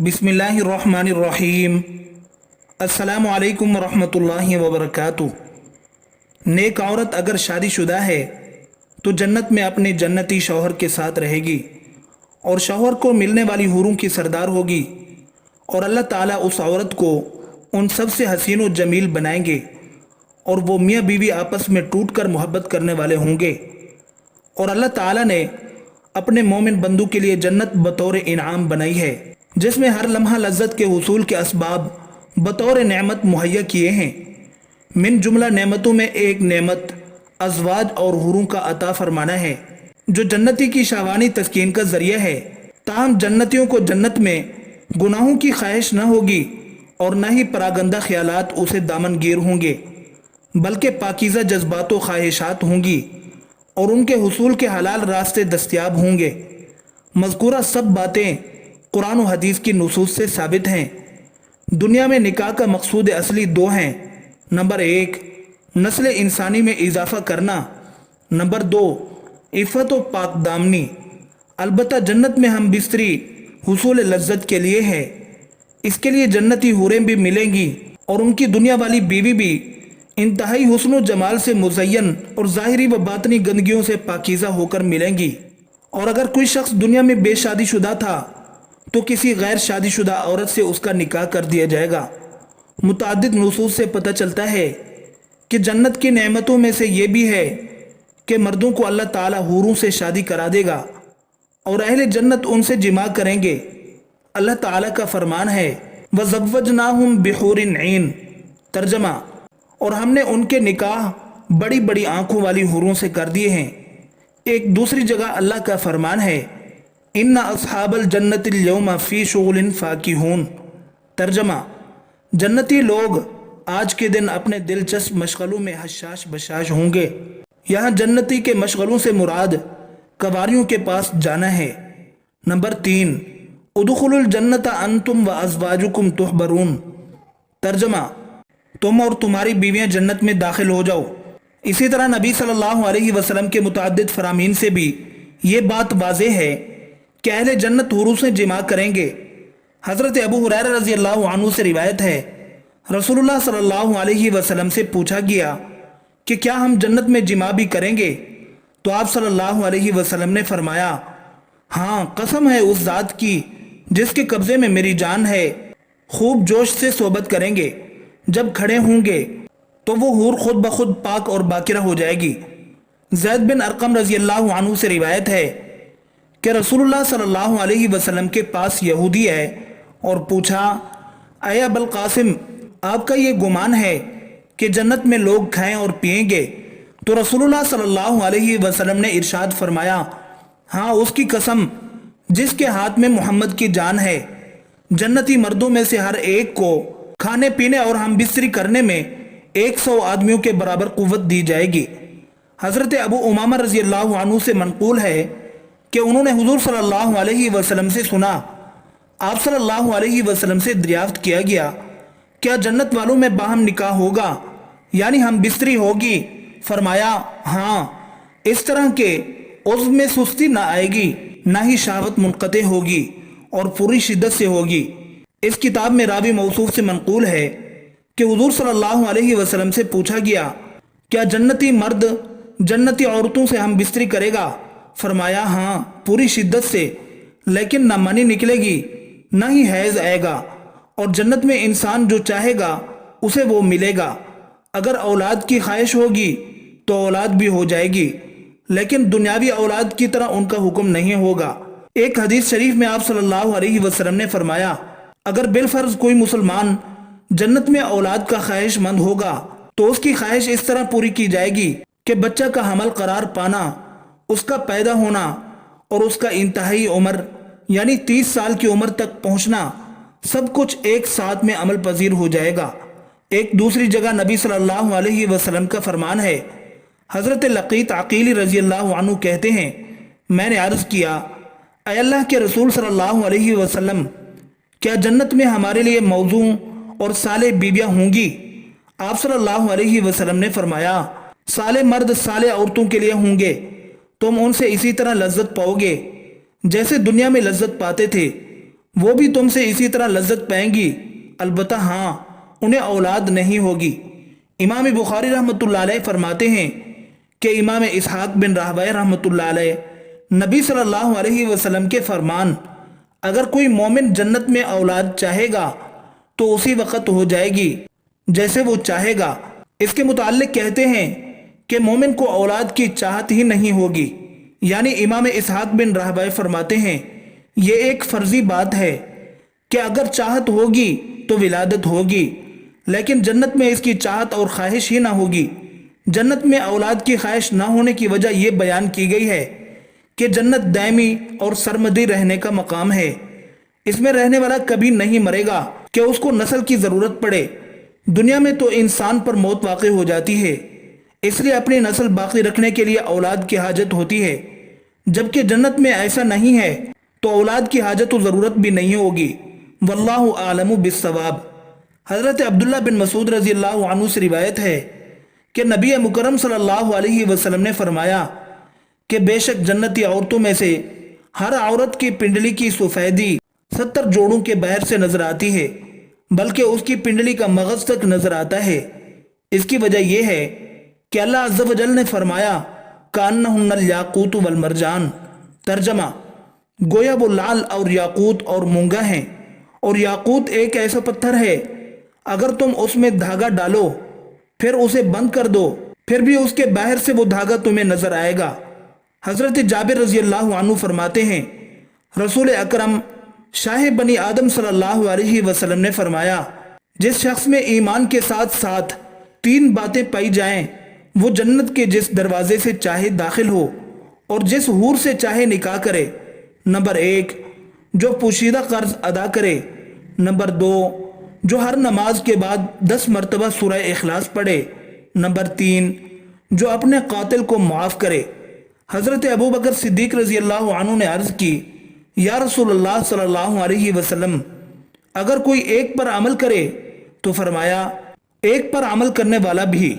बिस्मिल्लाहिर्रहमानिर्रहीम। अस्सलामु अलैकुम वरहमतुल्लाहि वबरकातुहू। नेक औरत अगर शादीशुदा है तो जन्नत में अपने जन्नती शौहर के साथ रहेगी और शौहर को मिलने वाली हूरों की सरदार होगी, और अल्लाह ताला उस औरत को उन सब से हसीन व जमील बनाएंगे और वो मियाँ बीवी आपस में टूट कर मोहब्बत करने वाले होंगे। और अल्लाह ताला ने अपने मोमिन बंदू के लिए जन्नत बतौर इनाम बनाई है, जिसमें हर लम्हा लज्जत के हुसूल के असबाब बतौर नेमत मुहैया किए हैं। मिन जुमला नेमतों में एक नेमत अजवाज और हुरों का अता फरमाना है, जो जन्नती की शावानी तस्कीन का जरिया है। ताहम जन्नतियों को जन्नत में गुनाहों की ख्वाहिश न होगी और न ही परागंदा ख्यालात उसे दामनगीर होंगे, बल्कि पाकीज़ा जज्बात व ख्वाहिशात होंगी और उनके हुसूल के हलाल रास्ते दस्तयाब होंगे। मज़कूरा सब बातें कुरान और हदीस की नुसूस से साबित हैं। दुनिया में निकाह का मकसूद असली दो हैं। नंबर 1, नस्ल इंसानी में इजाफा करना। नंबर 2, इफ़्फ़त व पाकदामनी। अलबत्ता जन्नत में हम बिस्तरी हुसूल लज्जत के लिए है। इसके लिए जन्नती हूरें भी मिलेंगी और उनकी दुनिया वाली बीवी भी इंतहाई हुस्न व जमाल से मुज़य्यन और ज़ाहिरी व बातनी गंदगियों से पाकीज़ा होकर मिलेंगी। और अगर कोई शख्स दुनिया में बेशादीशुदा था तो किसी गैर शादीशुदा औरत से उसका निकाह कर दिया जाएगा। मुतअद्दिद नुसूस से पता चलता है कि जन्नत की नेमतों में से ये भी है कि मर्दों को अल्लाह ताला हूरों से शादी करा देगा और अहले जन्नत उनसे जिमा करेंगे। अल्लाह ताला का फरमान है, वज़व्वजनाहुम बिहूरिन ऐन। तर्जमा, और हमने उनके निकाह बड़ी बड़ी आंखों वाली हूरों से कर दिए हैं। एक दूसरी जगह अल्लाह का फरमान है, इन्ना अस्हाबल जन्नतिल यौमा फी शुगलिन फाकिहून। तर्जमा, जन्नती लोग आज के दिन अपने दिलचस्प मशगलों में हशाश बशाश होंगे। यहाँ जन्नती के मशगलों से मुराद कवारियों के पास जाना है। नंबर 3, उदखुलुल जन्नता अंतुम व अज़वाजुकुम तुहबरून। तर्जमा, तुम और तुम्हारी बीवियां जन्नत में दाखिल हो जाओ। इसी तरह नबी सल्लल्लाहु अलैहि वसल्लम के मुतअद्दिद फरामीन से भी ये बात वाज़ेह है कि अहले जन्नत हुरों से जिमा करेंगे। हज़रत अबू हुरैरा रज़ी अल्लाहु अन्हु से रिवायत है, रसूलुल्लाह सल्लल्लाहु अलैहि वसल्लम से पूछा गया कि क्या हम जन्नत में जिमा भी करेंगे? तो आप सल्लल्लाहु अलैहि वसल्लम ने फरमाया, हाँ, कसम है उस ज़ात की जिसके कब्ज़े में मेरी जान है। खूब जोश से सोबत करेंगे। जब खड़े होंगे तो वो हूर खुद ब खुद पाक और बाकिरा हो जाएगी। ज़ैद बिन अरकम रज़ी अल्लाहु अन्हु से रिवायत है कि रसूलुल्लाह सल्लल्लाहु अलैहि वसल्लम के पास यहूदी है और पूछा, अय अबुल कासिम, आपका ये गुमान है कि जन्नत में लोग खाएं और पिएंगे? तो रसूलुल्लाह सल्लल्लाहु अलैहि वसल्लम ने इरशाद फरमाया, हाँ, उसकी कसम जिसके हाथ में मोहम्मद की जान है, जन्नती मर्दों में से हर एक को खाने पीने और हम बिस्तरी करने में 100 आदमियों के बराबर कुव्वत दी जाएगी। हज़रत अबू उमामा रज़ी अल्लाहु अन्हु से मनक़ूल है कि उन्होंने हुज़ूर सल्लल्लाहु अलैहि वसल्लम से सुना। आप सल्लल्लाहु अलैहि वसल्लम से दरियाफ्त किया गया, क्या जन्नत वालों में बाहम निकाह होगा, यानी हम बिस्तरी होगी? फरमाया, हाँ, इस तरह के उज़्व में सुस्ती ना आएगी, ना ही शहवत मुनक़ते होगी और पूरी शिद्दत से होगी। इस किताब में रावी मौसूफ से मनक़ूल है कि हुज़ूर सल्लल्लाहु अलैहि वसल्लम से पूछा गया, क्या जन्नती मर्द जन्नती औरतों से हम बिस्तरी करेगा? फरमाया, हाँ, पूरी शिद्दत से, लेकिन न मनी निकलेगी न ही हैज़ आएगा, और जन्नत में इंसान जो चाहेगा उसे वो मिलेगा। अगर औलाद की ख्वाहिश होगी तो औलाद भी हो जाएगी, लेकिन दुनियावी औलाद की तरह उनका हुक्म नहीं होगा। एक हदीस शरीफ में आप सल्लल्लाहु अलैहि वसल्लम ने फरमाया, अगर बिलफर्ज कोई मुसलमान जन्नत में औलाद का ख्वाहिशमंद होगा तो उसकी ख्वाहिश इस तरह पूरी की जाएगी कि बच्चा का हमल करार पाना, उसका पैदा होना और उसका इंतहाई उम्र यानी 30 साल की उम्र तक पहुंचना, सब कुछ एक साथ में अमल पजीर हो जाएगा। एक दूसरी जगह नबी सल्लल्लाहु अलैहि वसल्लम का फरमान है, हज़रत लक़ीत अक़ीली रज़ी अल्लाहु अन्हु कहते हैं, मैंने अर्ज़ किया, ऐ अल्लाह के रसूल सल्लल्लाहु अलैहि वसल्लम, क्या जन्नत में हमारे लिए मौजू और साले बीबियाँ होंगी? आप सल्लल्लाहु अलैहि वसल्लम ने फरमाया, साले मर्द साले औरतों के लिए होंगे, तुम उनसे इसी तरह लज्जत पाओगे जैसे दुनिया में लज्जत पाते थे, وہ بھی تم سے اسی طرح لذت پائیں گی، البتہ ہاں انہیں اولاد نہیں ہوگی۔ امام بخاری رحمۃ اللہ علیہ فرماتے ہیں کہ امام اسحاق بن راہویہ رحمۃ اللہ علیہ نبی صلی اللہ علیہ وسلم کے فرمان، اگر کوئی مومن جنت میں اولاد چاہے گا تو اسی وقت ہو جائے گی جیسے وہ چاہے گا۔ اس کے متعلق کہتے ہیں کہ مومن کو اولاد کی چاہت ہی نہیں ہوگی، یعنی امام اسحاق بن راہویہ فرماتے ہیں یہ ایک فرضی بات ہے کہ اگر چاہت ہوگی تو ولادت ہوگی، لیکن جنت میں اس کی چاہت اور خواہش ہی نہ ہوگی۔ جنت میں اولاد کی خواہش نہ ہونے کی وجہ یہ بیان کی گئی ہے کہ جنت دائمی اور سرمدی رہنے کا مقام ہے، اس میں رہنے والا کبھی نہیں مرے گا کہ اس کو نسل کی ضرورت پڑے۔ دنیا میں تو انسان پر موت واقع ہو جاتی ہے، اس لیے اپنی نسل باقی رکھنے کے لیے اولاد کی حاجت ہوتی ہے، جبکہ جنت میں ایسا نہیں ہے تو اولاد کی حاجت و ضرورت بھی نہیں ہوگی۔ واللہ اعلم بالصواب۔ حضرت عبداللہ بن مسعود رضی اللہ عنہ سے روایت ہے کہ نبی مکرم صلی اللہ علیہ وسلم نے فرمایا کہ بے شک جنتی عورتوں میں سے ہر عورت کی پنڈلی کی سفیدی 70 جوڑوں کے باہر سے نظر آتی ہے، بلکہ اس کی پنڈلی کا مغز تک نظر آتا ہے۔ اس کی وجہ یہ ہے کہ اللہ عز و جل نے فرمایا کأنہن الیاقوت والمرجان، ترجمہ گویا وہ لعل اور یاقوت اور مونگا ہیں، اور یاقوت ایک ایسا پتھر ہے اگر تم اس میں دھاگا ڈالو پھر اسے بند کر دو پھر بھی اس کے باہر سے وہ دھاگا تمہیں نظر آئے گا۔ حضرت جابر رضی اللہ عنہ فرماتے ہیں رسول اکرم شاہ بنی آدم صلی اللہ علیہ وسلم نے فرمایا جس شخص میں ایمان کے ساتھ ساتھ 3 باتیں پائی جائیں وہ جنت کے جس دروازے سے چاہے داخل ہو اور جس حور سے چاہے نکاح کرے۔ نمبر 1 جو پوشیدہ قرض ادا کرے، نمبر 2 جو ہر نماز کے بعد 10 مرتبہ سورہ اخلاص پڑھے، نمبر 3 جو اپنے قاتل کو معاف کرے۔ حضرت ابو بکر صدیق رضی اللہ عنہ نے عرض کی یا رسول اللہ صلی اللہ علیہ وسلم اگر کوئی ایک پر عمل کرے تو فرمایا ایک پر عمل کرنے والا بھی۔